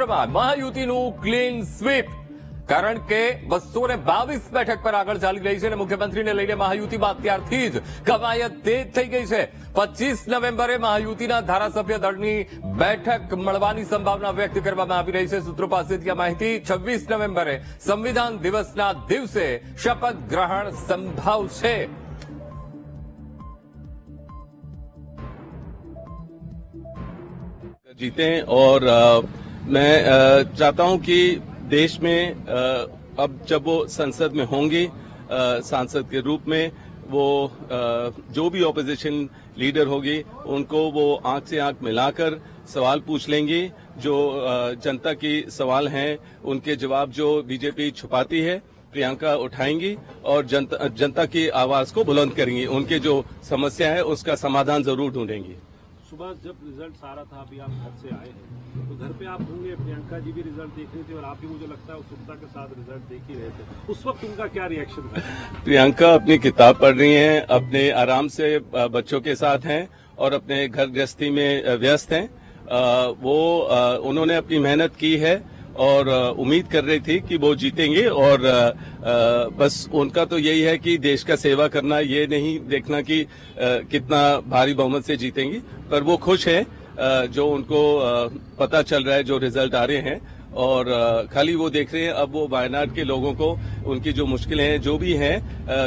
મહાયુતિનું clean sweep કારણ કે 222 બેઠક પર આગળ ચાલી રહી છે અને મુખ્યમંત્રીને લઈને મહાયુતિમાં અત્યારથી જ કવાયત તેજ થઈ ગઈ છે. 25 નવેમ્બરે મહાયુતિના ધારાસભ્ય દળની બેઠક મળવાની સંભાવના વ્યક્ત કરવામાં આવી રહી છે. સૂત્રો પાસેથી આ માહિતી. 26 નવેમ્બરે સંવિધાન દિવસના દિવસે શપથ ગ્રહણ સંભવ છે. जीते और मैं चाहता हूं कि देश में अब जब वो संसद में होंगे सांसद के रूप में वो जो भी ऑपोजिशन लीडर होगी उनको वो आंख से आंख मिलाकर सवाल पूछ लेंगे. जो जनता की सवाल हैं उनके जवाब जो बीजेपी छुपाती है प्रियंका उठाएंगी और जनता की आवाज को बुलंद करेंगी. उनके जो समस्या है उसका समाधान जरूर ढूंढेंगी. सुबह जब रिजल्ट सारा था, अभी आप घर से आए हैं तो घर पे आप होंगे, प्रियंका जी भी रिजल्ट देख रही थी और आप भी मुझे लगता है उत्सुकता के साथ रिजल्ट देख ही रहे थे. उस वक्त उनका क्या रिएक्शन था? प्रियंका अपनी किताब पढ़ रही हैं, अपने आराम से बच्चों के साथ हैं और अपने घर गृहस्थी में व्यस्त हैं. वो उन्होंने अपनी मेहनत की है और उम्मीद कर रही थी कि वो जीतेंगे और बस उनका तो यही है कि देश का सेवा करना, ये नहीं देखना कि कितना भारी बहुमत से जीतेंगी. पर वो खुश है जो उनको पता चल रहा है जो रिजल्ट आ रहे हैं और खाली वो देख रहे हैं अब वो वायनाड के लोगों को उनकी जो मुश्किलें हैं जो भी हैं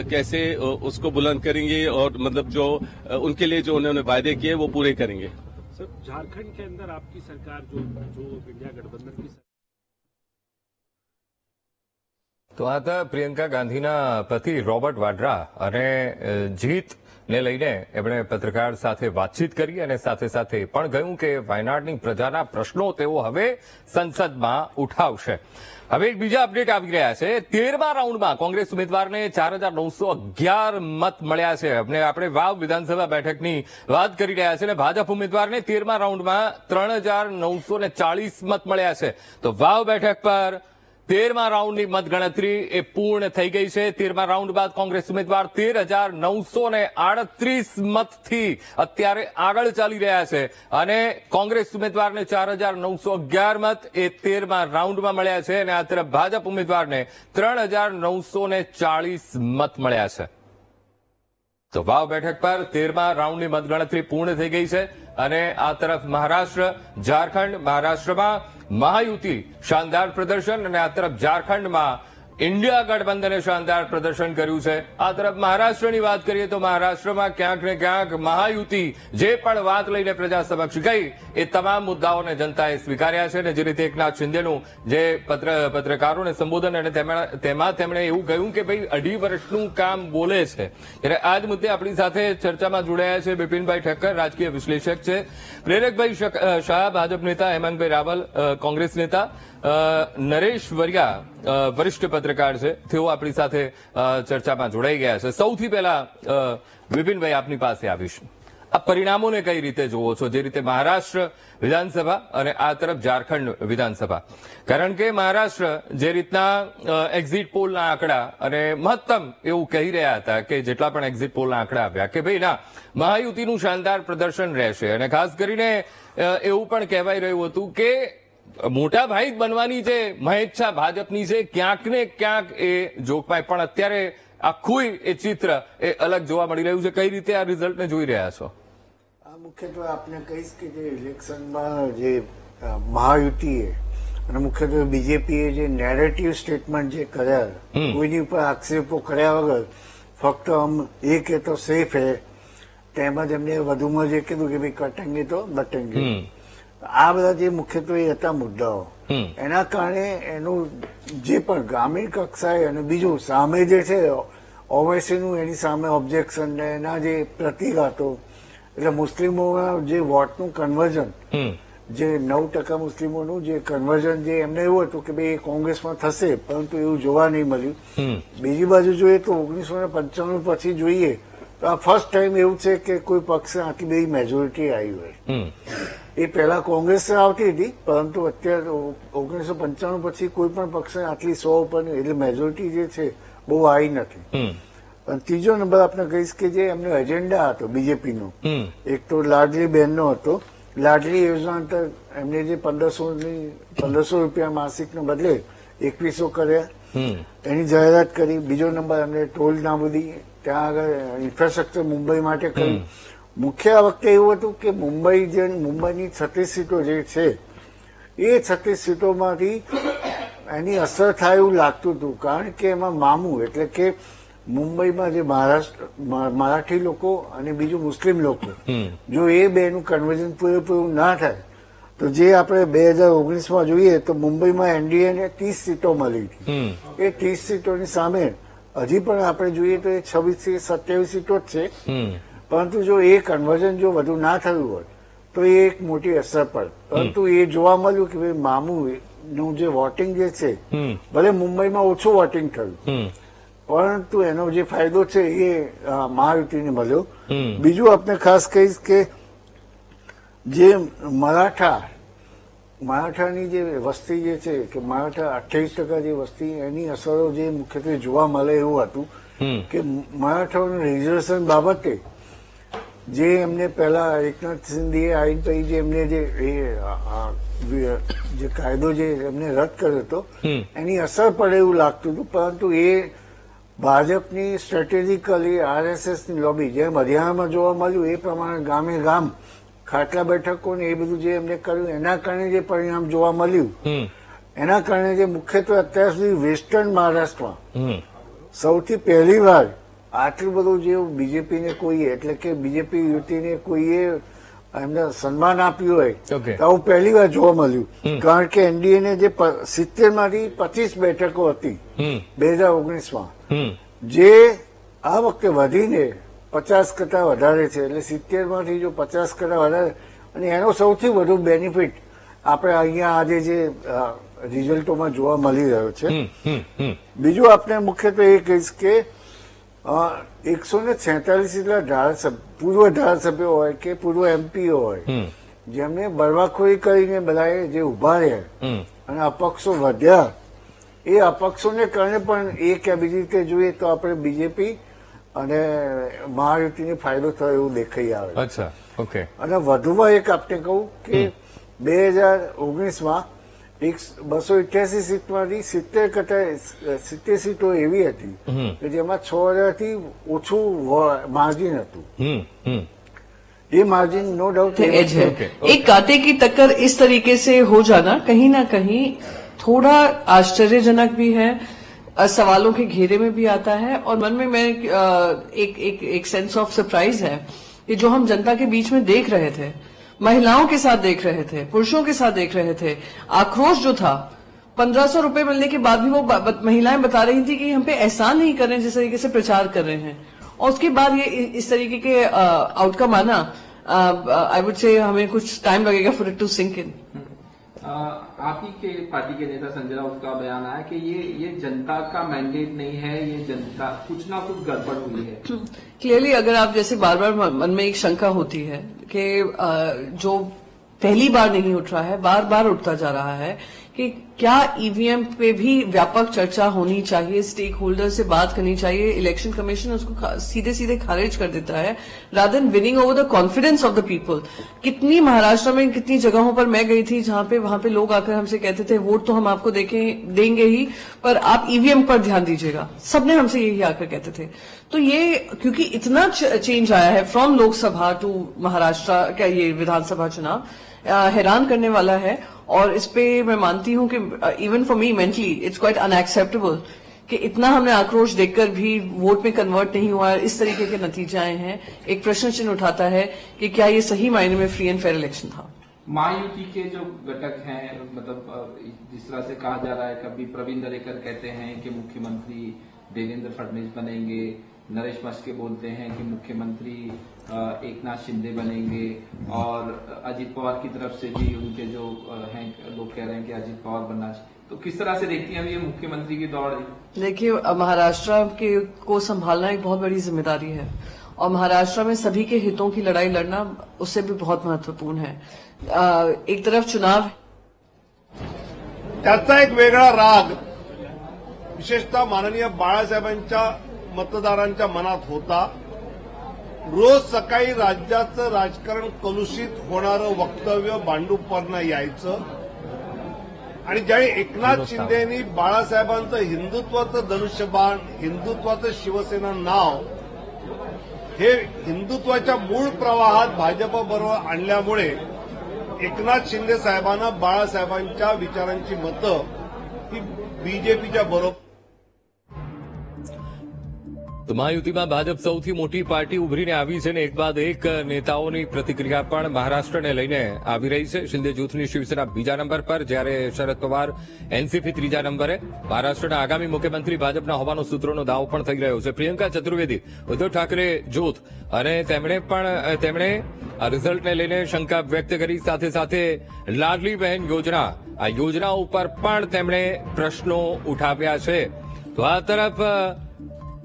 कैसे उसको बुलंद करेंगे और मतलब जो उनके लिए जो उन्होंने वायदे किए वो पूरे करेंगे. सर, झारखंड के अंदर आपकी सरकार जो इंडिया गठबंधन की તો આ હતા પ્રિયંકા ગાંધીના પતિ રોબર્ટ વાડ્રા અને જીતને લઈને એમણે પત્રકાર સાથે વાતચીત કરી અને સાથે સાથે પણ કહ્યું કે વાયનાડની પ્રજાના પ્રશ્નો તેઓ હવે સંસદમાં ઉઠાવશે. હવે એક બીજા અપડેટ આવી રહ્યા છે. 13મા રાઉન્ડમાં કોંગ્રેસ ઉમેદવારને 4,911 મત મળ્યા છે. આપણે વાવ વિધાનસભા બેઠકની વાત કરી રહ્યા છે અને ભાજપ ઉમેદવારને 13મા રાઉન્ડમાં 3,940 મત મળ્યા છે. તો વાવ બેઠક પર 13મા રાઉન્ડની મતગણતરી એ પૂર્ણ થઈ ગઈ છે. 13મા રાઉન્ડ બાદ કોંગ્રેસ ઉમેદવાર 13,938 મતથી અત્યારે આગળ ચાલી રહ્યા છે અને કોંગ્રેસ ઉમેદવારને 4,911 મત એ 13મા રાઉન્ડમાં મળ્યા છે અને આ તરફ ભાજપ ઉમેદવારને 3,940 મત મળ્યા છે. તો વાવ બેઠક પર 13મા રાઉન્ડની મતગણતરી પૂર્ણ થઈ ગઈ છે અને આ તરફ મહારાષ્ટ્ર, ઝારખંડ, મહારાષ્ટ્રમાં મહાયુતિ શાનદાર પ્રદર્શન અને આ તરફ ઝારખંડમાં ઇન્ડિયા ગઠબંધને શાનદાર પ્રદર્શન કર્યું છે. આ તરફ મહારાષ્ટ્રની વાત કરીએ તો મહારાષ્ટ્રમાં ક્યાંક ને ક્યાંક મહાયુતિ જે પણ વાત લઈને પ્રજા સમક્ષ ગઈ એ તમામ મુદ્દાઓને જનતાએ સ્વીકાર્યા છે અને જે રીતે એકનાથ શિંદેનું જે પત્રકારોને સંબોધન અને તેમાં તેમણે એવું કહ્યું કે ભાઈ 2.5 વર્ષનું કામ બોલે છે. ત્યારે આ જ મુદ્દે આપણી સાથે ચર્ચામાં જોડાયા છે બિપિનભાઈ ઠક્કર, રાજકીય વિશ્લેષક છે, પ્રેરકભાઈ શાહ ભાજપ નેતા, હેમંતભાઈ રાવલ કોંગ્રેસ નેતા, નરેશ વરિયા વરિષ્ઠ પત્રકાર છે, તેઓ આપણી સાથે ચર્ચામાં જોડાઈ ગયા છે. સૌથી પહેલા વિપિનભાઈ આપની પાસે આવીશ. આ પરિણામોને કઈ રીતે જોવો છો, જે રીતે મહારાષ્ટ્ર વિધાનસભા અને આ તરફ ઝારખંડ વિધાનસભા? કારણ કે મહારાષ્ટ્ર જે રીતના એક્ઝિટ પોલના આંકડા અને મહત્તમ એવું કહી રહ્યા હતા કે જેટલા પણ એક્ઝિટ પોલના આંકડા આવ્યા કે ભાઈ ના મહાયુતિનું શાનદાર પ્રદર્શન રહેશે અને ખાસ કરીને એવું પણ કહેવાઈ રહ્યું હતું કે મોટા ભાઈ બનવાની જે મહેચ્છા ભાજપની છે ક્યાંક ને ક્યાંક એ જોખમાય, પણ અત્યારે આખું એ ચિત્ર એ અલગ જોવા મળી રહ્યું છે. કઈ રીતે આ રિઝલ્ટને જોઈ રહ્યા છો? આ મુખ્યત્વે આપને કહીશ કે જે ઇલેક્શનમાં જે મહાયુતિએ અને મુખ્યત્વે બીજેપીએ જે નેરેટિવ સ્ટેટમેન્ટ જે કર્યા, કોઈની ઉપર આક્ષેપો કર્યા વગર ફક્ત એ કે તો સેફ હે, તેમજ એમને વધુમાં જે કીધું કે ભાઈ કટેંગે તો બટેંગે, આ બધા જે મુખ્યત્વે હતા મુદ્દાઓ, એના કારણે એનું જે પણ ગ્રામીણ કક્ષાએ અને બીજું સામે જે છે ઓવેસીનું એની સામે ઓબ્જેક્શન ને એના જે પ્રતિઘાતો, એટલે મુસ્લિમોના જે વોટનું કન્વર્ઝન, જે 9% મુસ્લિમોનું જે કન્વર્ઝન જે એમને એવું હતું કે ભાઈ કોંગ્રેસમાં થશે, પરંતુ એવું જોવા નહીં મળ્યું. બીજી બાજુ જોઈએ તો 1995 પછી જોઈએ તો આ ફર્સ્ટ ટાઈમ એવું છે કે કોઈ પક્ષે આટલી બધી મેજોરિટી આવી હોય. એ પહેલા કોંગ્રેસ આવતી હતી, પરંતુ અત્યારે 1995 પછી કોઈ પણ પક્ષને આટલી 100 ઉપરની એટલે મેજોરિટી જે છે બહુ આવી નથી. ત્રીજો નંબર આપણે કહીશ કે જે એમનો એજન્ડા હતો બીજેપીનો, એક તો લાડલી બહેનનો હતો લાડલી યોજના અંતર્ગત એમને જે 1500 રૂપિયા માસિકને બદલે 2100 કર્યા, એની જાહેરાત કરી. બીજો નંબર એમને ટોલ નાબૂદી ત્યાં આગળ ઇન્ફ્રાસ્ટ્રક્ચર મુંબઈ માટે કર્યું. મુખ્ય આ વખતે એવું હતું કે મુંબઈની 36 સીટો જે છે એ 36 સીટોમાંથી એની અસર થાય એવું લાગતું હતું, કારણ કે એમાં મામું એટલે કે મુંબઈમાં જે મરાઠી લોકો અને બીજું મુસ્લિમ લોકો, જો એ બેનું કન્વર્ઝન પૂરેપૂરું ના થાય તો જે આપણે 2019માં જોઈએ તો મુંબઈમાં એનડીએને 30 સીટો મળી હતી. એ 30 સીટોની સામે હજી પણ આપણે જોઈએ તો એ 26 થી 27 સીટો જ છે, પરંતુ જો એ કન્વર્ઝન જો વધુ ના થયું હોય તો એ એક મોટી અસર પડે. પરંતુ એ જોવા મળ્યું કે ભાઈ મામું નું જે વોટિંગ જે છે, ભલે મુંબઈમાં ઓછું વોટિંગ થયું પરંતુ એનો જે ફાયદો છે એ મહાયુતિને મળ્યો. બીજું આપણે ખાસ કહીશ કે જે મરાઠાની જે વસ્તી જે છે કે મરાઠા 28% જે વસ્તી, એની અસરો જે મુખ્યત્વે જોવા મળે એવું હતું કે મરાઠાઓનું રિઝર્વેશન બાબતે જે એમને પહેલા એકનાથ શિંદેએ આવીને પછી જે એમને જે કાયદો જે એમને રદ કર્યો હતો એની અસર પડે એવું લાગતું હતું. પરંતુ એ ભાજપની સ્ટ્રેટેજિકલી આરએસએસની લોબી જેમ હરિયાણામાં જોવા મળ્યું એ પ્રમાણે ગામે ગામ ખાટલા બેઠકો ને એ બધું જે એમને કર્યું એના કારણે જે પરિણામ જોવા મળ્યું, એના કારણે જે મુખ્યત્વે અત્યાર સુધી વેસ્ટર્ન મહારાષ્ટ્રમાં સૌથી પહેલી વાર આટલું બધું જે બીજેપીને કોઈએ એટલે કે બીજેપી યુતિને કોઈએ એમને સન્માન આપ્યું હોય તો આવું પહેલી વાર જોવા મળ્યું. કારણ કે એનડીએને જે 70માંથી 25 બેઠકો હતી 2019માં, જે આ વખતે વધીને 50 કરતા વધારે છે. એટલે 70માંથી જો 50 કરતા વધારે, અને એનો સૌથી વધુ બેનિફિટ આપણે અહીંયા આજે જે રિઝલ્ટોમાં જોવા મળી રહ્યો છે. બીજું આપણે મુખ્યત્વે એ કહીશ કે 146 જેટલા પૂર્વ ધારાસભ્યો હોય કે પૂર્વ એમપીઓ હોય જેમને બળવાખોરી કરીને બધાએ જે ઉભા રહ્યા અને અપક્ષો વધ્યા, એ અપક્ષોને કારણે પણ એ કે બીજી રીતે જોઈએ તો આપણે બીજેપી અને મહાયુતિને ફાયદો થયો એવું દેખાઈ આવે. અચ્છા, ઓકે. અને વધુમાં એક આપણે કહું કે 2019માં 288 સીટમાંથી 70 સીટો એવી હતી કે જેમાં 6000થી ઓછું માર્જિન હતું. ये मार्जिन नो डाउट एज है. एक कांटे की टक्कर इस तरीके से हो जाना कहीं ना कहीं थोड़ा आश्चर्यजनक भी है, सवालों के घेरे में भी आता है और मन में मैं एक सेंस ऑफ सरप्राइज है कि जो हम जनता के बीच में देख रहे थे, महिलाओं के साथ देख रहे थे, पुरुषों के साथ देख रहे थे, आक्रोश जो था 1500 रुपए मिलने के बाद भी वो महिलाएं बता रही थी कि हम पे एहसान नहीं कर रहे हैं जिस तरीके से प्रचार कर रहे हैं, और उसके बाद ये इस तरीके के आउटकम आना, आई वुड से हमें कुछ टाइम लगेगा for it to sync in. आप ही के पार्टी के नेता संजय राउत का बयान आया कि ये जनता का मैंडेट नहीं है, ये जनता कुछ ना कुछ गड़बड़ हुई है. क्लियरली अगर आप जैसे बार बार मन में एक शंका होती है कि जो पहली बार नहीं उठ रहा है, बार बार उठता जा रहा है कि क्या ईवीएम पे भी व्यापक चर्चा होनी चाहिए, स्टेक होल्डर से बात करनी चाहिए. इलेक्शन कमीशन उसको सीधे सीधे खारिज कर देता है rather than winning over the confidence of the people. कितनी महाराष्ट्र में कितनी जगहों पर मैं गई थी जहां पे वहां पे लोग आकर हमसे कहते थे वोट तो हम आपको देंगे ही, पर आप ईवीएम पर ध्यान दीजिएगा. सबने हमसे यही आकर कहते थे. तो ये क्योंकि इतना चेंज आया है फ्रॉम लोकसभा टू महाराष्ट्र का ये विधानसभा चुनाव, हैरान करने वाला है. और इस पे मैं मानती हूं कि even for me mentally it's quite unacceptable कि इतना हमने आक्रोश देखकर भी वोट में कन्वर्ट नहीं हुआ, इस तरीके के नतीजे आए हैं. एक प्रश्न चिन्ह उठाता है कि क्या ये सही मायने में फ्री एंड फेयर इलेक्शन था. महायुति के जो घटक हैं, मतलब जिस तरह से कहा जा रहा है, कभी प्रवीण दरेकर कहते हैं कि मुख्यमंत्री देवेंद्र फडणवीस बनेंगे, नरेश मस्के बोलते हैं कि मुख्यमंत्री एकनाथ शिंदे बनेंगे, और अजीत पवार की तरफ से भी उनके जो हैं लोग कह रहे हैं कि अजीत पवार बनना चाहिए. तो किस तरह से देखती हैं ये मुख्यमंत्री की दौड़? देखिए, महाराष्ट्र के को संभालना एक बहुत बड़ी जिम्मेदारी है और महाराष्ट्र में सभी के हितों की लड़ाई लड़ना उससे भी बहुत महत्वपूर्ण है. एक तरफ चुनाव, त्याचा एक वेगळा राग विशेषतः माननीय बाळासाहेबांच्या मतदारांच्या मनात होता रोज सकाळी राज्याचं राजकारण कलुषित होणारं वक्तव्य भांडूपवरनं यायचं आणि ज्यावेळी एकनाथ शिंदेनी बाळासाहेबांचं हिंदुत्वाचं धनुष्यबाण, हिंदुत्वाचं शिवसेना नाव हे हिंदुत्वाच्या मूळ प्रवाहात भाजपबरोबर आणल्यामुळे एकनाथ शिंदे साहेबांना बाळासाहेबांच्या विचारांची मतं ही बीजेपीच्या बरोबर. તો મહાયુતિમાં ભાજપ સૌથી મોટી પાર્ટી ઉભરીને આવી છે ને એક બાદ એક નેતાઓની પ્રતિક્રિયા પણ મહારાષ્ટ્રને લઈને આવી રહી છે. શિંદે જૂથની શિવસેના બીજા નંબર પર, જ્યારે શરદ પવાર એનસીપી ત્રીજા નંબરે. મહારાષ્ટ્રના આગામી મુખ્યમંત્રી ભાજપના હોવાનો સૂત્રોનો દાવો પણ થઈ રહ્યો છે. પ્રિયંકા ચતુર્વેદી, ઉદ્ધવ ઠાકરે જૂથ, અને તેમણે આ રિઝલ્ટને લઈને શંકા વ્યક્ત કરી. સાથે સાથે લાડલી બહેન યોજના, આ યોજના ઉપર પણ તેમણે પ્રશ્નો ઉઠાવ્યા છે. તો આ તરફ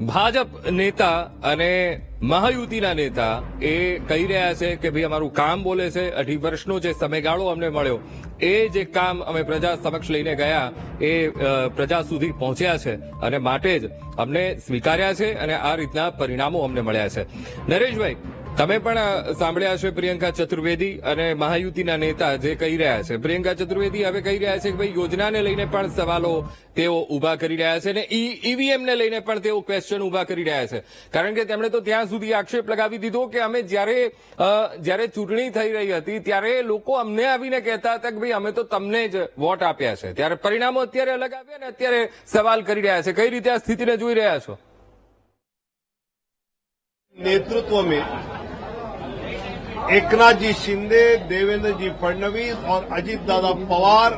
ભાજપ નેતા અને મહાયુતિના નેતા એ કહી રહ્યા છે કે ભાઈ અમારું કામ બોલે છે. 2.5 વર્ષનો જે સમયગાળો અમને મળ્યો એ જે કામ અમે પ્રજા સમક્ષ લઈને ગયા એ પ્રજા સુધી પહોંચ્યા છે અને માટે જ અમને સ્વીકાર્યા છે અને આ રીતના પરિણામો અમને મળ્યા છે. નરેશભાઈ, તમે પણ સાંભળ્યા છે પ્રિયંકા ચતુર્વેદી અને મહાયુતિના નેતા જે કહી રહ્યા છે. પ્રિયંકા ચતુર્વેદી હવે કહી રહ્યા છે કે ભાઈ યોજનાને લઈને પણ સવાલો તેઓ ઉભા કરી રહ્યા છે અને ઈવીએમને લઈને પણ તેઓ ક્વેશ્ચન ઉભા કરી રહ્યા છે. કારણ કે તેમણે તો ત્યાં સુધી આક્ષેપ લગાવી દીધો કે અમે જ્યારે ચૂંટણી થઈ રહી હતી ત્યારે લોકો અમને આવીને કહેતા હતા કે ભાઈ અમે તો તમને જ વોટ આપ્યા છે, ત્યારે પરિણામો અત્યારે અલગ આવ્યા ને અત્યારે સવાલ કરી રહ્યા છે. કઈ રીતે આ સ્થિતિને જોઈ રહ્યા છો? नेतृत्व में एकनाथ जी शिंदे, देवेंद्र जी फडणवीस और अजीत दादा पवार,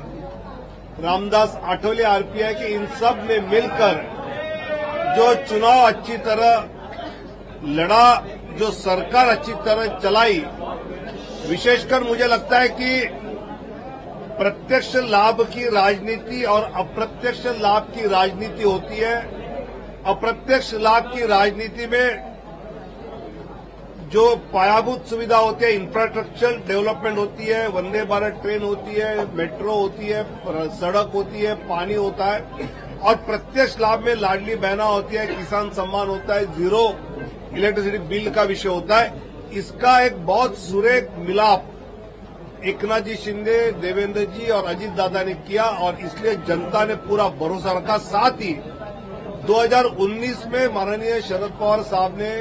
रामदास आठवले आरपीआई के इन सब ने मिलकर जो चुनाव अच्छी तरह लड़ा, जो सरकार अच्छी तरह चलाई, विशेषकर मुझे लगता है कि प्रत्यक्ष लाभ की राजनीति और अप्रत्यक्ष लाभ की राजनीति होती है. अप्रत्यक्ष लाभ की राजनीति में जो पायाभूत सुविधा होती है, इंफ्रास्ट्रक्चर डेवलपमेंट होती है, वंदे भारत ट्रेन होती है, मेट्रो होती है, सड़क होती है, पानी होता है, और प्रत्यक्ष लाभ में लाडली बहना होती है, किसान सम्मान होता है, जीरो इलेक्ट्रिसिटी बिल का विषय होता है. इसका एक बहुत सुरेख मिलाप एकनाथ जी शिंदे, देवेंद्र जी और अजीत दादा ने किया और इसलिए जनता ने पूरा भरोसा रखा. साथ ही 2019 में माननीय शरद पवार साहब ने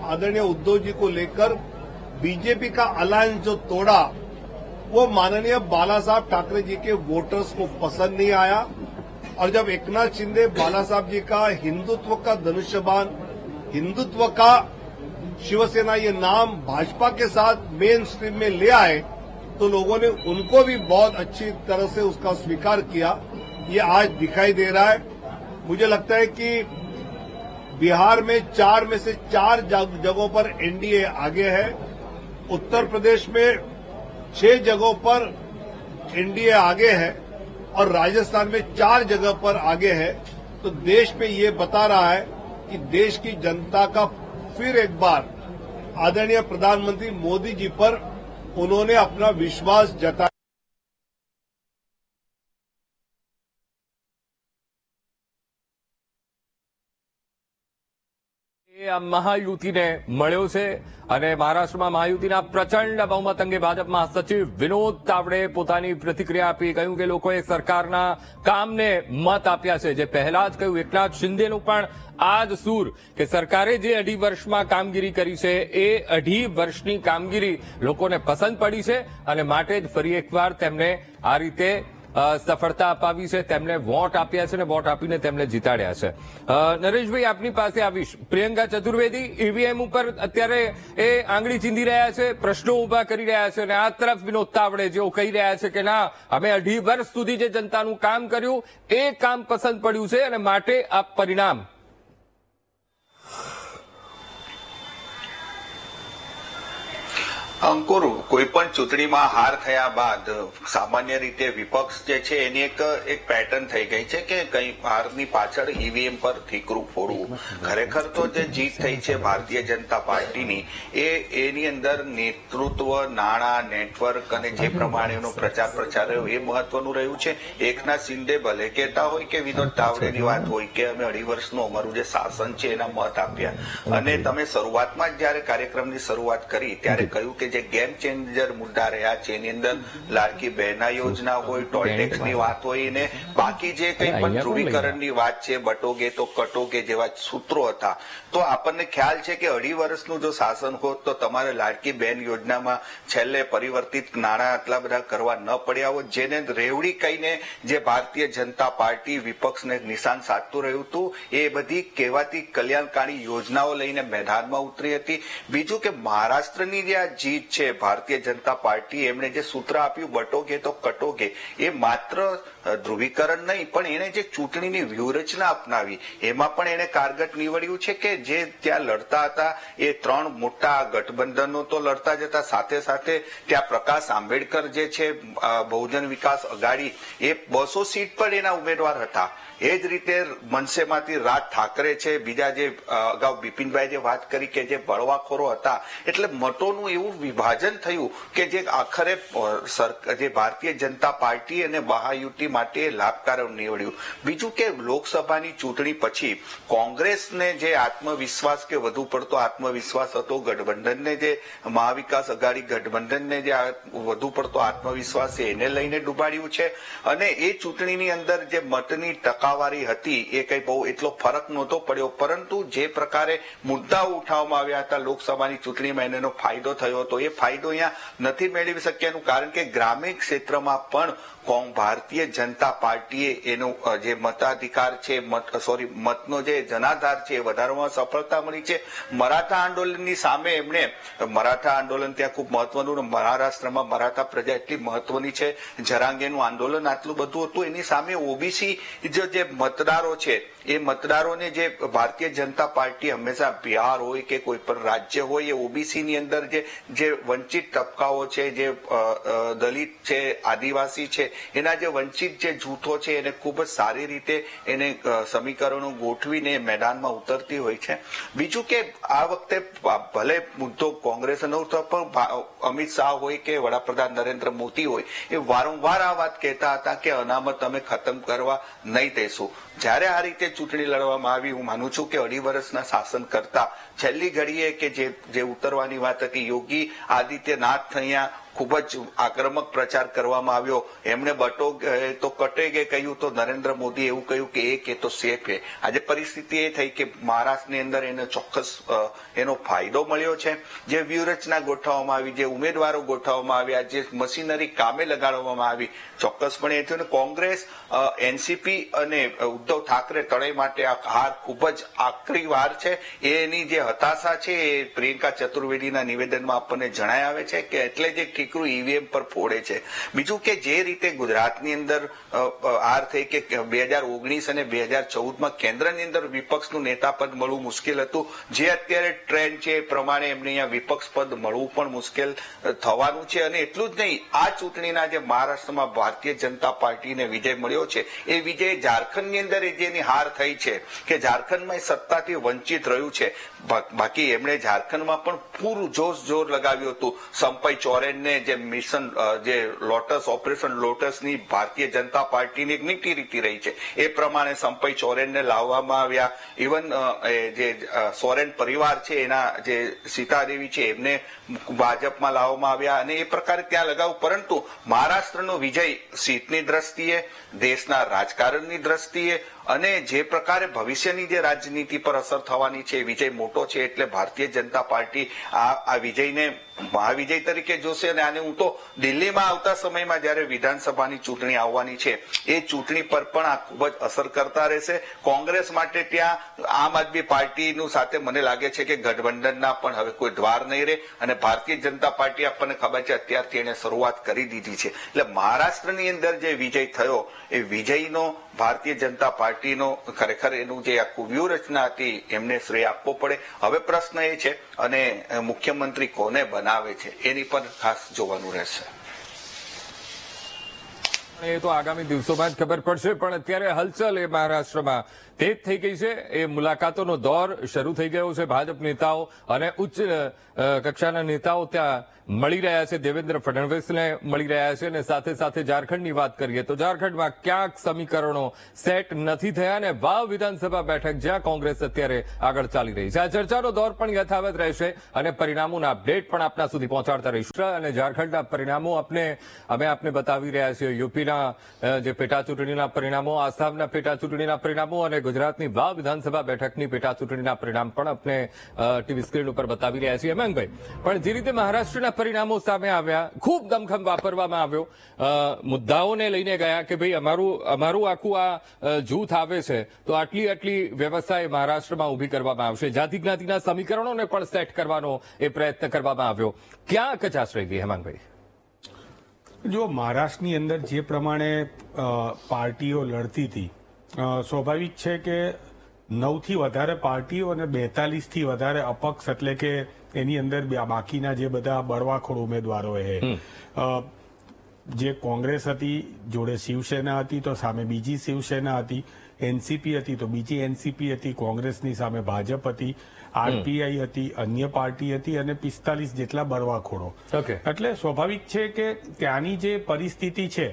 आदरणीय उद्धव जी को लेकर बीजेपी का अलायंस जो तोड़ा, वो माननीय बाला साहब ठाकरे जी के वोटर्स को पसंद नहीं आया. और जब एकनाथ शिंदे बाला साहब जी का हिंदुत्व का धनुष्यबाण, हिंदुत्व का शिवसेना ये नाम भाजपा के साथ मेन स्ट्रीम में ले आए तो लोगों ने उनको भी बहुत अच्छी तरह से उसका स्वीकार किया. ये आज दिखाई दे रहा है. मुझे लगता है कि बिहार में 4 में से 4 जगहों पर एनडीए आगे है. उत्तर प्रदेश में 6 जगहों पर एनडीए आगे है और राजस्थान में 4 जगह पर आगे है. तो देश में ये बता रहा है कि देश की जनता का फिर एक बार आदरणीय प्रधानमंत्री मोदी जी पर उन्होंने अपना विश्वास जताया. આ મહાયુતિને મળ્યો છે અને મહારાષ્ટ્રમાં મહાયુતિના પ્રચંડ બહુમત અંગે ભાજપમાં સચિવ વિનોદ તાવડે પોતાની પ્રતિક્રિયા આપી. કહ્યું કે લોકોએ સરકારના કામને મત આપ્યા છે. જે પહેલા જ કહ્યું એકનાથ શિંદેનું પણ આ જ સૂર કે સરકારે જે 2.5 વર્ષમાં કામગીરી કરી છે એ 2.5 વર્ષની કામગીરી લોકોને પસંદ પડી છે અને માટે જ ફરી એકવાર તેમને આ રીતે સફળતા અપાવી છે. તેમને વોટ આપ્યા છે અને વોટ આપીને તેમને જીતાડ્યા છે. નરેશભાઈ, આપની પાસે આવીશ. પ્રિયંકા ચતુર્વેદી ઈવીએમ ઉપર અત્યારે એ આંગળી ચીંધી રહ્યા છે, પ્રશ્નો ઉભા કરી રહ્યા છે અને આ તરફ વિનોદ તાવડે જેઓ કહી રહ્યા છે કે ના, અમે 2.5 વર્ષ સુધી જે જનતાનું કામ કર્યું એ કામ પસંદ પડ્યું છે અને માટે આ પરિણામ. અંકુર, કોઈ પણ ચૂંટણીમાં હાર થયા બાદ સામાન્ય રીતે વિપક્ષ જે છે એની એક પેટર્ન થઈ ગઈ છે કે કઈ હારની પાછળ ઈવીએમ પર થીકરું ફોડવું. ખરેખર તો જે જીત થઈ છે ભારતીય જનતા પાર્ટીની એની અંદર નેતૃત્વ, નાણાં, નેટવર્ક અને જે પ્રમાણેનો પ્રચાર રહ્યો એ મહત્વનું રહ્યું છે. એકનાથ શિંદે ભલે કહેતા હોય કે વિનોદ તાવડેની વાત હોય કે અમે 2.5 વર્ષનું અમારું જે શાસન છે એના મત આપ્યા, અને તમે શરૂઆતમાં જ જયારે કાર્યક્રમની શરૂઆત કરી ત્યારે કહ્યું કે જે ગેમ ચેન્જર મુદ્દા રહ્યા છે એની અંદર લાડકી બહેના યોજના હોય, ટોલ ટેક્સની વાત હોય, ને બાકી જે કંઈ પણ ધ્રુવીકરણની વાત છે, બટોગે તો કટોગે જેવા સૂત્રો હતા, તો આપણને ખ્યાલ છે કે 2.5 વર્ષનું જો શાસન હોત તો તમારે લાડકી બહેન યોજનામાં છેલ્લે પરિવર્તિત નાણાં આટલા બધા કરવા ન પડ્યા હોત, જેને રેવડી કહીને જે ભારતીય જનતા પાર્ટી વિપક્ષને નિશાન સાધતું રહ્યું હતું. એ બધી કહેવાતી કલ્યાણકારી યોજનાઓ લઈને મેદાનમાં ઉતરી હતી. બીજું કે મહારાષ્ટ્રની જે આ જીત છે ભારતીય જનતા પાર્ટી, એમણે જે સૂત્ર આપ્યું બટોગે તો કટોગે, એ માત્ર ધ્રુવીકરણ નહીં પણ એને જે ચૂંટણીની વ્યૂહરચના અપનાવી એમાં પણ એને કારગત નીવડ્યું છે કે જે ત્યાં લડતા હતા એ 3 મોટા ગઠબંધનો તો લડતા જ હતા, સાથે સાથે ત્યાં પ્રકાશ આંબેડકર જે છે બહુજન વિકાસ અઘાડી, એ 200 સીટ પર એના ઉમેદવાર હતા. એ જ રીતે મનસેમાંથી રાજ ઠાકરે છે, બીજા જે અગાઉ બિપિનભાઈ જે વાત કરી કે જે બળવાખોરો હતા, એટલે મતોનું એવું વિભાજન થયું કે જે આખરે જે ભારતીય જનતા પાર્ટી અને મહાયુતિ માટે લાભકારક નીવડ્યું. બીજું કે લોકસભાની ચૂંટણી પછી કોંગ્રેસને જે આત્મવિશ્વાસ કે વધુ પડતો આત્મવિશ્વાસ હતો, ગઠબંધનને જે મહાવિકાસ અઘાડી ગઠબંધનને જે વધુ પડતો આત્મવિશ્વાસ છે એને લઈને ડૂબાડ્યું છે. અને એ ચૂંટણીની અંદર જે મતની ટકાવારી હતી એ કઈ બહુ એટલો ફરક નહોતો પડ્યો, પરંતુ જે પ્રકારે મુદ્દાઓ ઉઠાવવામાં આવ્યા હતા લોકસભાની ચૂંટણીમાં એનો ફાયદો થયો હતો, એ ફાયદો અહીંયા નથી મેળવી શક્યાનું કારણ કે ગ્રામીણ ક્ષેત્રમાં પણ ભારતીય જનતા પાર્ટીએ એનો જે મતાધિકાર છે, મતનો જે જનાધાર છે એ વધારવામાં સફળતા મળી છે. મરાઠા આંદોલનની સામે એમણે, મરાઠા આંદોલન ત્યાં ખૂબ મહત્વનું, મહારાષ્ટ્રમાં મરાઠા પ્રજા એટલી મહત્વની છે, જરાંગેનું આંદોલન આટલું બધું હતું, એની સામે ઓબીસી જે મતદારો છે એ મતદારોને જે ભારતીય જનતા પાર્ટી હંમેશા બિહાર હોય કે કોઈ પણ રાજ્ય હોય, એ ઓબીસી ની અંદર જે વંચિત તબકાઓ છે, જે દલિત છે, આદિવાસી છે, એના જે વંચિત જે જૂથો છે એને ખૂબ જ સારી રીતે એને સમીકરણો ગોઠવીને મેદાનમાં ઉતરતી હોય છે. બીજું કે આ વખતે ભલે મુદ્દો કોંગ્રેસ ન ઉઠો પણ અમિત શાહ હોય કે વડાપ્રધાન નરેન્દ્ર મોદી હોય, એ વારંવાર આ વાત કહેતા હતા કે અનામત અમે ખતમ કરવા નહીં દેશું. જયારે આ રીતે ચૂંટણી લડવામાં આવી, હું માનું છું કે 2.5 વર્ષના શાસન કરતા છેલ્લી ઘડીએ કે જે ઉતરવાની વાત હતી, યોગી આદિત્યનાથ અહીંયા ખૂબ જ આક્રમક પ્રચાર કરવામાં આવ્યો. એમણે બટોગે તો કટેગે કહ્યું તો નરેન્દ્ર મોદી એવું કહ્યું કે એક એ તો સેફ હે. આજે પરિસ્થિતિ એ થઈ કે મહારાષ્ટ્રની અંદર એને ચોક્કસ એનો ફાયદો મળ્યો છે. જે વ્યૂહરચના ગોઠવવામાં આવી, જે ઉમેદવારો ગોઠવવામાં આવ્યા, જે મશીનરી કામે લગાડવામાં આવી, ચોક્કસપણે એ થયું. અને કોંગ્રેસ, એનસીપી અને ઉદ્ધવ ઠાકરે ત્રણેય માટે આ હાર ખૂબ જ આકરી વાર છે. એની જે હતાશા છે એ પ્રિયંકા ચતુર્વેદીના નિવેદનમાં આપણને જણાય આવે છે કે એટલે જે ઠીકરું ઈવીએમ પર ફોડે છે. બીજું કે જે રીતે ગુજરાતની અંદર હાર થઈ કે 2019 અને 2014માં કેન્દ્રની અંદર વિપક્ષનું નેતા પદ મળવું મુશ્કેલ હતું, જે અત્યારે ટ્રેન્ડ છે એ પ્રમાણે એમને અહીંયા વિપક્ષ પદ મળવું પણ મુશ્કેલ થવાનું છે. અને એટલું જ નહીં, આ ચૂંટણીના જે મહારાષ્ટ્રમાં ભારતીય જનતા પાર્ટીને વિજય મળ્યો છે, એ વિજય ઝારખંડની અંદર જેની હાર થઈ છે કે ઝારખંડમાં સત્તાથી વંચિત રહ્યું છે. બાકી એમણે ઝારખંડમાં પણ પૂરું જોર લગાવ્યું હતું. સંપય ચોરેનને જે મિશન, જે લોટસ, ઓપરેશન લોટસની ભારતીય જનતા પાર્ટીની એક નીતિ રીતિ રહી છે, એ પ્રમાણે સંપય ચોરેનને લાવવામાં આવ્યા. ઇવન જે સોરેન પરિવાર છે એના જે સીતાદેવી છે એમને ભાજપમાં લાવવામાં આવ્યા અને એ પ્રકારે ત્યાં લગાવ્યું. પરંતુ મહારાષ્ટ્રનો વિજય સીટની દ્રષ્ટિએ, દેશના રાજકારણની દ્રષ્ટિએ અને જે પ્રકારે ભવિષ્યની જે રાજનીતિ પર અસર થવાની છે, વિજય મોટો છે. એટલે ભારતીય જનતા પાર્ટી આ વિજયને મહાવિજય તરીકે જોશે. અને આને હું તો દિલ્હીમાં આવતા સમયમાં જયારે વિધાનસભાની ચૂંટણી આવવાની છે, એ ચૂંટણી પર પણ આ ખૂબ જ અસર કરતા રહેશે. કોંગ્રેસ માટે ત્યાં આમ આદમી પાર્ટીનું સાથે મને લાગે છે કે ગઠબંધનના પણ હવે કોઈ દ્વાર નહીં રહે. અને ભારતીય જનતા પાર્ટી આપણને ખબર છે અત્યારથી એને શરૂઆત કરી દીધી છે. એટલે મહારાષ્ટ્રની અંદર જે વિજય થયો, એ વિજયનો ભારતીય જનતા પાર્ટીનો ખરેખર એનું જે આખું વ્યૂહરચના હતી એમને શ્રેય આપવો પડે. હવે પ્રશ્ન એ છે અને મુખ્યમંત્રી કોને બનાવે છે એની પર ખાસ જોવાનું રહેશે. એ તો આગામી દિવસોમાં જ ખબર પડશે, પણ અત્યારે હલચલ એ મહારાષ્ટ્રમાં તેજ થઈ ગઈ છે. એ મુલાકાતોનો દોર શરૂ થઈ ગયો છે. ભાજપ નેતાઓ અને ઉચ્ચ કક્ષાના નેતાઓ ત્યાં મળી રહ્યા છે, દેવેન્દ્ર ફડણવીસને મળી રહ્યા છે. અને સાથે સાથે ઝારખંડની વાત કરીએ તો ઝારખંડમાં ક્યાંક સમીકરણો સેટ નથી થયા અને વાવ વિધાનસભા બેઠક જ્યાં કોંગ્રેસ અત્યારે આગળ ચાલી રહી છે. આ ચર્ચાનો દોર પણ યથાવત રહેશે અને પરિણામોના અપડેટ પણ આપના સુધી પહોંચાડતા રહીશું. અને ઝારખંડના પરિણામો અમે આપને બતાવી રહ્યા છીએ. યુપીના જે પેટા ચૂંટણીના પરિણામો, આસામના પેટા ચૂંટણીના પરિણામો અને ગુજરાતની વાવ વિધાનસભા બેઠકની પેટા ચૂંટણીના પરિણામ પણ આપણે ટીવી સ્ક્રીન ઉપર બતાવી રહ્યા છીએ. હેમાંગભાઈ, પણ જે રીતે મહારાષ્ટ્રના પરિણામો સામે આવ્યા, ખૂબ દમખમ વાપરવામાં આવ્યો, મુદ્દાઓને લઈને ગયા કે ભાઈ અમારું આખું આ જૂથ આવે છે તો આટલી વ્યવસ્થા એ મહારાષ્ટ્રમાં ઉભી કરવામાં આવશે. જાતિ જ્ઞાતિના સમીકરણોને પણ સેટ કરવાનો એ પ્રયત્ન કરવામાં આવ્યો. ક્યાં કચાશ રહી ગઈ હેમાંગભાઈ? જો મહારાષ્ટ્રની અંદર જે પ્રમાણે પાર્ટીઓ લડતી હતી, સ્વાભાવિક છે કે 9 થી વધારે પાર્ટીઓ અને 42 થી વધારે અપક્ષ, એટલે કે એની અંદર બાકીના જે બધા બળવાખોર ઉમેદવારો જે કોંગ્રેસ હતી, જોડે શિવસેના હતી, તો સામે બીજી શિવસેના હતી, એનસીપી હતી તો બીજી એનસીપી હતી, કોંગ્રેસની સામે ભાજપ હતી, આરપીઆઈ હતી, અન્ય પાર્ટી હતી અને 45 જેટલા બળવાખોરો. એટલે સ્વાભાવિક છે કે ત્યાંની જે પરિસ્થિતિ છે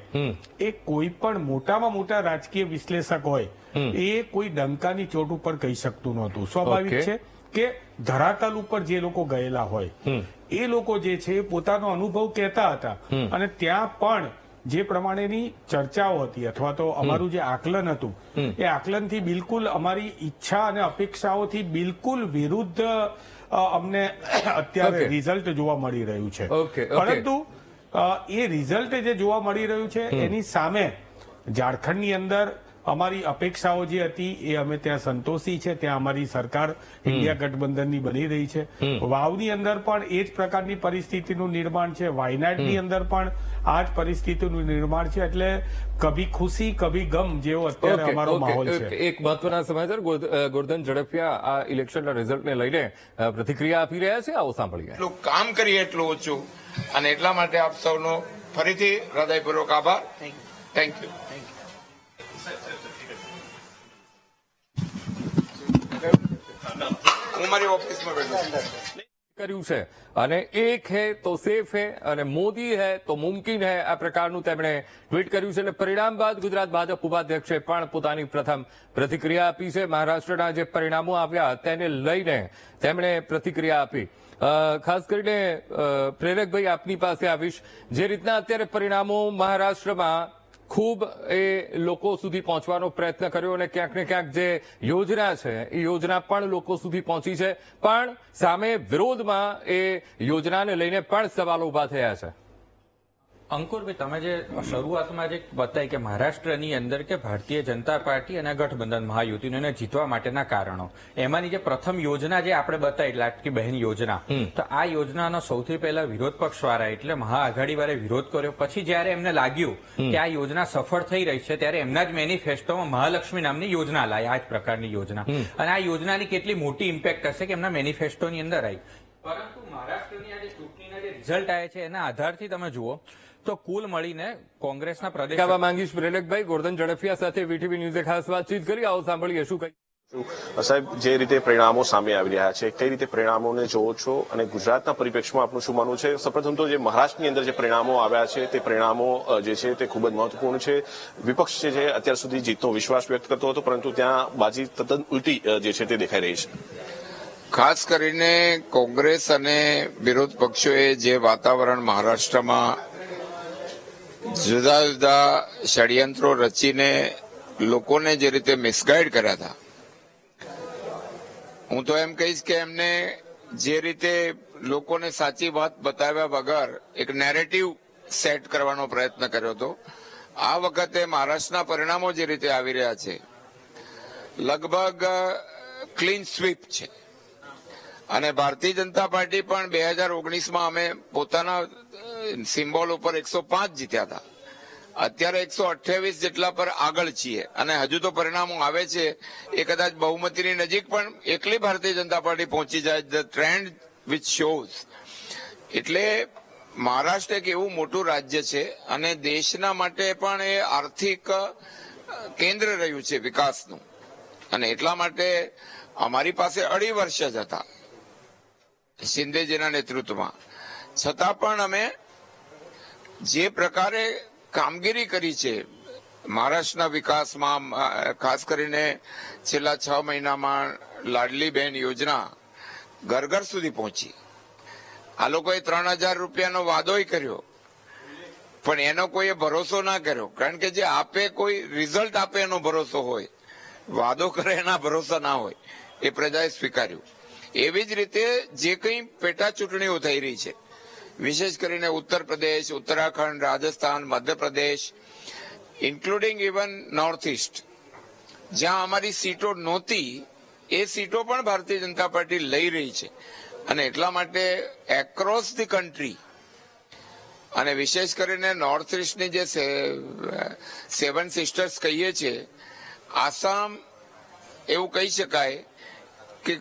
એ કોઈ પણ મોટામાં મોટા રાજકીય વિશ્લેષક હોય એ કોઈ ડંકાની ચોટ ઉપર કહી શકતું નહોતું. સ્વાભાવિક છે કે ધરાતલ ઉપર જે લોકો ગયેલા હોય એ લોકો જે છે એ પોતાનો અનુભવ કહેતા હતા અને ત્યાં પણ જે પ્રમાણેની ચર્ચાઓ હતી અથવા તો અમારું જે આકલન હતું એ આકલનથી બિલકુલ અમારી ઈચ્છા અને અપેક્ષાઓથી બિલકુલ વિરુદ્ધ અમને અત્યારે રિઝલ્ટ જોવા મળી રહ્યું છે. પરંતુ એ રિઝલ્ટ જે જોવા મળી રહ્યું છે એની સામે ઝારખંડની અંદર અમારી અપેક્ષાઓ જે હતી એ અમે ત્યાં સંતોષી છે. ત્યાં અમારી સરકાર ઇન્ડિયા ગઠબંધનની બની રહી છે. વાવની અંદર પણ એ જ પ્રકારની પરિસ્થિતિનું નિર્માણ છે. વાયનાડની અંદર પણ આ જ પરિસ્થિતિનું નિર્માણ છે. એટલે કભી ખુશી કભી ગમ જેવો અત્યારે અમારો માહોલ છે. એક મહત્વના સમાચાર, ગોરધન ઝડફિયા આ ઇલેક્શનના રિઝલ્ટને લઈને પ્રતિક્રિયા આપી રહ્યા છે. આવો સાંભળીએ. એટલું કામ કરીએ એટલું ઓછું, અને એટલા માટે આપ સૌનો ફરીથી હૃદયપૂર્વક આભાર. Thank you. હું મારી ઓફિસમાં બેઠો કર્યું છે અને એક હે તો સેફ હે અને મોદી હે તો મુમકિન હે, આ પ્રકારનું તેમણે ટ્વીટ કર્યું છે. અને પરિણામ બાદ ગુજરાત ભાજપ ઉપાધ્યક્ષે પણ પોતાની પ્રથમ પ્રતિક્રિયા આપી છે. મહારાષ્ટ્રના જે પરિણામો આવ્યા તેને લઈને તેમણે પ્રતિક્રિયા આપી. ખાસ કરીને પ્રેરકભાઈ આપની પાસે આવીશ. જે રીતના અત્યારે પરિણામો મહારાષ્ટ્રમાં ખૂબ એ લોકો સુધી પહોંચવાનો પ્રયત્ન કર્યો અને ક્યાંક ને ક્યાંક જે યોજના છે એ યોજના પણ લોકો સુધી પહોંચી છે, પણ સામે વિરોધમાં એ યોજનાને લઈને પણ સવાલો ઉભા થયા છે. અંકુરભાઈ, તમે જે શરૂઆતમાં જે બતાવી કે મહારાષ્ટ્રની અંદર કે ભારતીય જનતા પાર્ટી અને ગઠબંધન મહાયુતિને જીતવા માટેના કારણો, એમાંની જે પ્રથમ યોજના જે આપણે બતાવી લાડકી બહેન યોજના, તો આ યોજનાનો સૌથી પહેલા વિરોધ પક્ષવાળા એટલે મહાઆઘાડીવાળાએ વિરોધ કર્યો. પછી જયારે એમને લાગ્યું કે આ યોજના સફળ થઈ રહી છે ત્યારે એમના જ મેનિફેસ્ટોમાં મહાલક્ષ્મી નામની યોજના લાવી, આ જ પ્રકારની યોજના. અને આ યોજનાની કેટલી મોટી ઇમ્પેક્ટ હશે કે એમના મેનિફેસ્ટોની અંદર આવી. પરંતુ મહારાષ્ટ્રની આ જે ચૂંટણીના જે રિઝલ્ટ આવ્યા છે એના આધારથી તમે જુઓ તો કુલ મળીને કોંગ્રેસના પ્રદેશ માંગીશ પ્રેરકભાઈ, ગોરધન ઝડફિયા સાથે વીટીવી ન્યૂઝે ખાસ વાતચીત કરી. આવો સાંભળીએ શું કહી. સાહેબ, જે રીતે પરિણામો સામે આવી રહ્યા છે, કઈ રીતે પરિણામોને જોવો છો અને ગુજરાતના પરિપ્રેક્ષમાં આપનું શું માનવું છે? સૌપ્રથમ તો જે મહારાષ્ટ્રની અંદર જે પરિણામો આવ્યા છે તે પરિણામો જે છે તે ખૂબ જ મહત્વપૂર્ણ છે. વિપક્ષ જે છે અત્યાર સુધી જીતનો વિશ્વાસ વ્યક્ત કરતો હતો, પરંતુ ત્યાં બાજી તદ્દન ઉલટી જે છે તે દેખાઈ રહી છે. ખાસ કરીને કોંગ્રેસ અને વિરોધ પક્ષોએ જે વાતાવરણ મહારાષ્ટ્રમાં જુદા જુદા ષડયંત્રો રચીને લોકોને જે રીતે મિસગાઈડ કર્યા હતા, હું તો એમ કહીશ કે એમને જે રીતે લોકોને સાચી વાત બતાવ્યા વગર એક નેરેટિવ સેટ કરવાનો પ્રયત્ન કર્યો હતો, આ વખતે મહારાષ્ટ્રના પરિણામો જે રીતે આવી રહ્યા છે લગભગ ક્લીન સ્વીપ છે. અને ભારતીય જનતા પાર્ટી પણ 2019માં અમે પોતાના સિમ્બોલ ઉપર 105 જીત્યા હતા અત્યારે 128 જેટલા પર આગળ છીએ અને હજુ તો પરિણામો આવે છે એ કદાચ બહુમતીની નજીક પણ એકલી ભારતીય જનતા પાર્ટી પહોંચી જાય, ધ ટ્રેન્ડ વિચ શોઝ. એટલે મહારાષ્ટ્ર એક એવું મોટું રાજ્ય છે અને દેશના માટે પણ એ આર્થિક કેન્દ્ર રહ્યું છે વિકાસનું, અને એટલા માટે અમારી પાસે 2.5 વર્ષ જ હતા શિંદેજીના નેતૃત્વમાં, છતાં પણ અમે જે પ્રકારે કામગીરી કરી છે મહારાષ્ટ્રના વિકાસમાં, ખાસ કરીને છેલ્લા 6 મહિનામાં લાડલી બહેન યોજના ઘર ઘર સુધી પહોંચી. આ લોકોએ 3,000 રૂપિયાનો વાદોય કર્યો, પણ એનો કોઈએ ભરોસો ના કર્યો, કારણ કે જે આપે કોઈ રિઝલ્ટ આપે એનો ભરોસો હોય, વાદો કરે એના ભરોસા ના હોય, એ પ્રજાએ સ્વીકાર્યું. એવી જ રીતે જે કંઈ પેટા ચૂંટણીઓ થઈ રહી છે, વિશેષ કરીને Uttar Pradesh, Uttarakhand, Rajasthan, Madhya Pradesh, including even north east, જ્યાં અમારી સીટો નહોતી એ સીટો પણ ભારતીય જનતા પાર્ટી લઈ રહી છે. અને એટલા માટે એક્રોસ ધી કન્ટ્રી અને વિશેષ કરીને નોર્થ ઇસ્ટની જે 7 સિસ્ટર્સ કહીએ છીએ, આસામ એવું કહી શકાય કે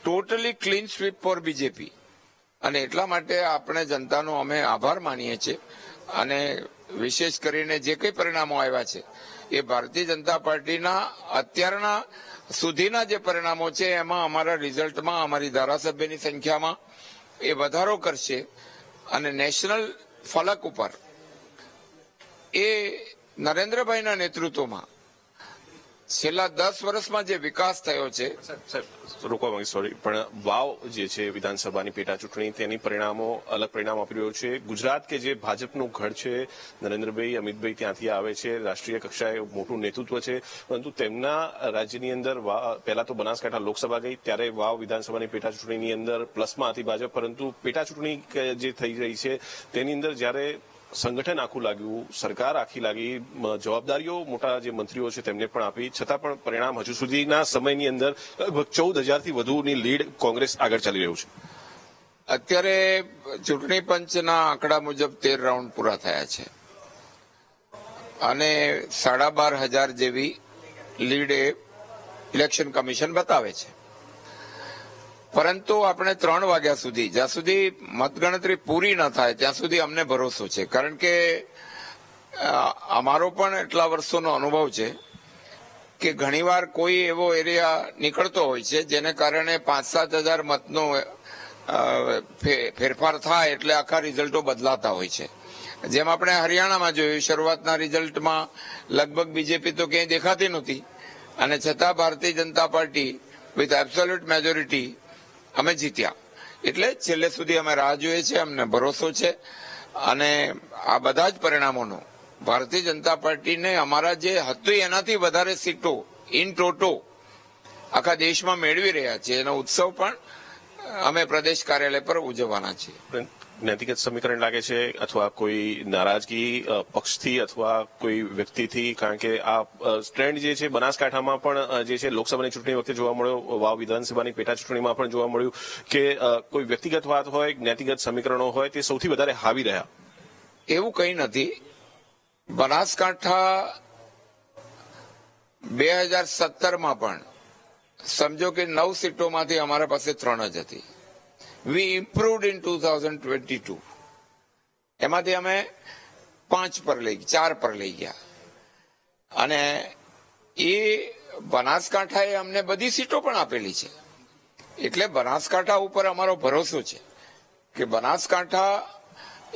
totally clean sweep for BJP. અને એટલા માટે આપણે જનતાનો અમે આભાર માનીએ છીએ, અને વિશેષ કરીને જે કંઈ પરિણામો આવ્યા છે એ ભારતીય જનતા પાર્ટીના અત્યારના સુધીના જે પરિણામો છે એમાં અમારા રિઝલ્ટમાં, અમારી ધારાસભ્યની સંખ્યામાં એ વધારો કરશે, અને નેશનલ ફલક ઉપર એ નરેન્દ્રભાઈના નેતૃત્વમાં છેલ્લા 10 વર્ષમાં જે વિકાસ થયો છે. રોકવા માંગીશ, સોરી, પણ વાવ જે છે વિધાનસભાની પેટા ચૂંટણી, તેની પરિણામો અલગ પરિણામ આપી રહ્યો છે. ગુજરાત કે જે ભાજપનું ગઢ છે, નરેન્દ્રભાઈ, અમિતભાઈ ત્યાંથી આવે છે, રાષ્ટ્રીય કક્ષાએ મોટું નેતૃત્વ છે, પરંતુ તેમના રાજ્યની અંદર પહેલા તો બનાસકાંઠા લોકસભા ગઈ, ત્યારે વાવ વિધાનસભાની પેટા ચૂંટણીની અંદર પ્લસમાં હતી ભાજપ, પરંતુ પેટા ચૂંટણી જે થઈ રહી છે તેની અંદર જ્યારે સંગઠન આખું લાગ્યું, સરકાર આખી લાગી, જવાબદારીઓ મોટા જે મંત્રીઓ છે તેમને પણ આપી, છતાં પણ પરિણામ હજુ સુધીના સમયની અંદર લગભગ 14,000થી વધુની લીડ કોંગ્રેસ આગળ ચાલી રહ્યું છે. અત્યારે ચૂંટણી પંચના આંકડા મુજબ 13 રાઉન્ડ પૂરા થયા છે અને 12,500 જેવી લીડ એ ઇલેક્શન કમિશન બતાવે છે. પરંતુ આપણે 3 વાગ્યા સુધી, જ્યાં સુધી મતગણતરી પૂરી ન થાય ત્યાં સુધી અમને ભરોસો છે, કારણ કે અમારો પણ એટલા વર્ષોનો અનુભવ છે કે ઘણીવાર કોઈ એવો એરિયા નીકળતો હોય છે જેને કારણે 5-7 હજાર મતનો ફેરફાર થાય એટલે આખા રિઝલ્ટો બદલાતા હોય છે. જેમ આપણે હરિયાણામાં જોયું, શરૂઆતના રિઝલ્ટમાં લગભગ બીજેપી તો ક્યાંય દેખાતી નહોતી, અને છતાં Bharatiya Janata party with absolute majority અમે જીત્યા. એટલે છેલ્લે સુધી અમે રાહ જોઈએ છીએ, અમને ભરોસો છે, અને આ બધા જ પરિણામોનો ભારતીય જનતા પાર્ટીને અમારા જે હતું એનાથી વધારે સીટો ઇન ટોટો આખા દેશમાં મેળવી રહ્યા છે, એનો ઉત્સવ પણ અમે પ્રદેશ કાર્યાલય પર ઉજવવાના છીએ. નૈતિકત સમીકરણ લાગે છે, અથવા કોઈ નારાજગી પક્ષથી અથવા કોઈ વ્યક્તિથી? કારણ કે આ ટ્રેન્ડ જે છે બનાસકાંઠામાં પણ જે છે લોકસભાની ચૂંટણી વખતે જોવા મળ્યો, વાવ વિધાનસભાની પેટા ચૂંટણીમાં પણ જોવા મળ્યું કે કોઈ વ્યક્તિગત વાત હોય, જ્ઞાતિગત સમીકરણો હોય, તે સૌથી વધારે હાવી રહ્યા. એવું કંઈ નથી. બનાસકાંઠા 2017માં પણ સમજો કે 9 સીટોમાંથી અમારા પાસે 3 જ હતી. We improved in 2022. એમાંથી અમે 4 પર લઈ ગયા, અને એ બનાસકાંઠાએ અમને બધી સીટો પણ આપેલી છે. એટલે બનાસકાંઠા ઉપર અમારો ભરોસો છે કે બનાસકાંઠા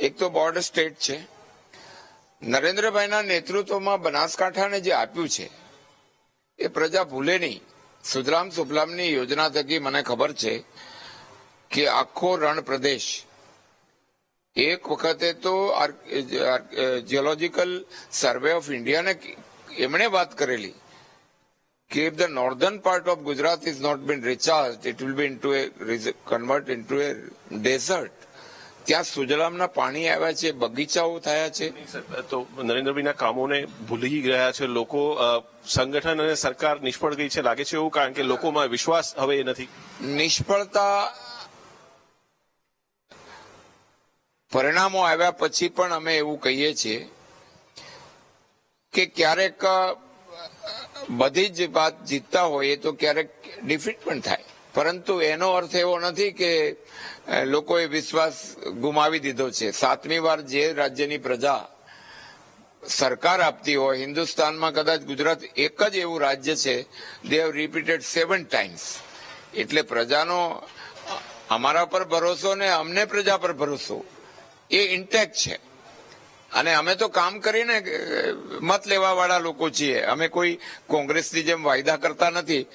એક તો બોર્ડર સ્ટેટ છે. નરેન્દ્રભાઈના નેતૃત્વમાં બનાસકાંઠાને જે આપ્યું છે એ પ્રજા ભૂલે નહીં. સુજલામ સુફલામની યોજના થકી મને ખબર છે કે આખો રણ પ્રદેશ, એક વખતે તો જીઓલોજીકલ સર્વે ઓફ ઇન્ડિયાને એમણે વાત કરેલી કે if the northern part of Gujarat is not been recharged, it will be convert into a desert. ત્યાં સુજલામના પાણી આવ્યા છે, બગીચાઓ થયા છે. તો નરેન્દ્રભાઈના કામોને ભૂલી ગયા છે લોકો, સંગઠન અને સરકાર નિષ્ફળ ગઈ છે લાગે છે એવું? કારણ કે લોકોમાં વિશ્વાસ હવે એ નથી. નિષ્ફળતા પરિણામો આવ્યા પછી પણ અમે એવું કહીએ છીએ કે ક્યારેક બધી જ વાત જીતતા હોય તો ક્યારેક ડિફીટ પણ થાય, પરંતુ એનો અર્થ એવો નથી કે લોકોએ વિશ્વાસ ગુમાવી દીધો છે. 7મી વાર જે રાજ્યની પ્રજા સરકાર આપતી હોય, હિન્દુસ્તાનમાં કદાચ ગુજરાત એક જ એવું રાજ્ય છે દે હેવ રિપીટેડ 7 times. એટલે પ્રજાનો અમારા પર ભરોસો ને અમને પ્રજા પર ભરોસો એ ઇન્ટેક્ટ છે. અને અમે તો કામ કરીને મત લેવા વાળા લોકો છીએ. અમે કોઈ કોંગ્રેસની જેમ વાયદા કરતા નથી.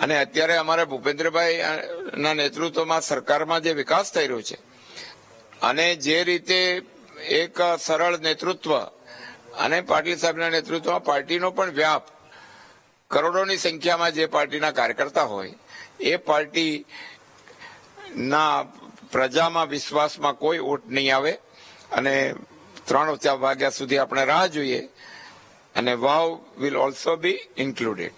અને અત્યારે અમારા ભૂપેન્દ્રભાઈ ના નેતૃત્વમાં સરકારમાં જે વિકાસ થઈ રહ્યો છે અને જે રીતે એક સરળ નેતૃત્વ અને પાટીલ સાહેબના નેતૃત્વમાં પાર્ટીનો પણ વ્યાપ, કરોડોની સંખ્યામાં જે પાર્ટીના કાર્યકર્તા હોય એ પાર્ટીના પ્રજામાં વિશ્વાસમાં કોઈ ઓટ નહીં આવે. અને 3 વાગ્યા સુધી આપણે રાહ જોઈએ અને વાવ વિલ ઓલ્સો બી ઇન્ક્લુડેડ.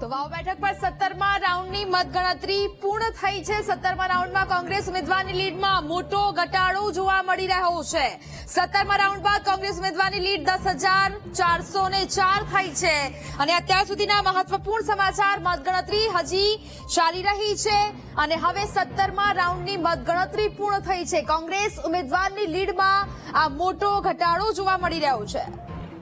તો વાવ બેઠક પર 17મા રાઉન્ડની મતગણતરી પૂર્ણ થઈ છે. 17મા રાઉન્ડમાં કોંગ્રેસ ઉમેદવારની લીડમાં મોટો ઘટાડો જોવા મળી રહ્યો છે. 17મા રાઉન્ડ બાદ કોંગ્રેસ ઉમેદવારની લીડ 10,404 થઈ છે. અને અત્યાર સુધીના મહત્વપૂર્ણ સમાચાર, મતગણતરી હજી ચાલી રહી છે અને હવે 17મા રાઉન્ડની મતગણતરી પૂર્ણ થઈ છે. કોંગ્રેસ ઉમેદવારની લીડમાં આ મોટો ઘટાડો જોવા મળી રહ્યો છે.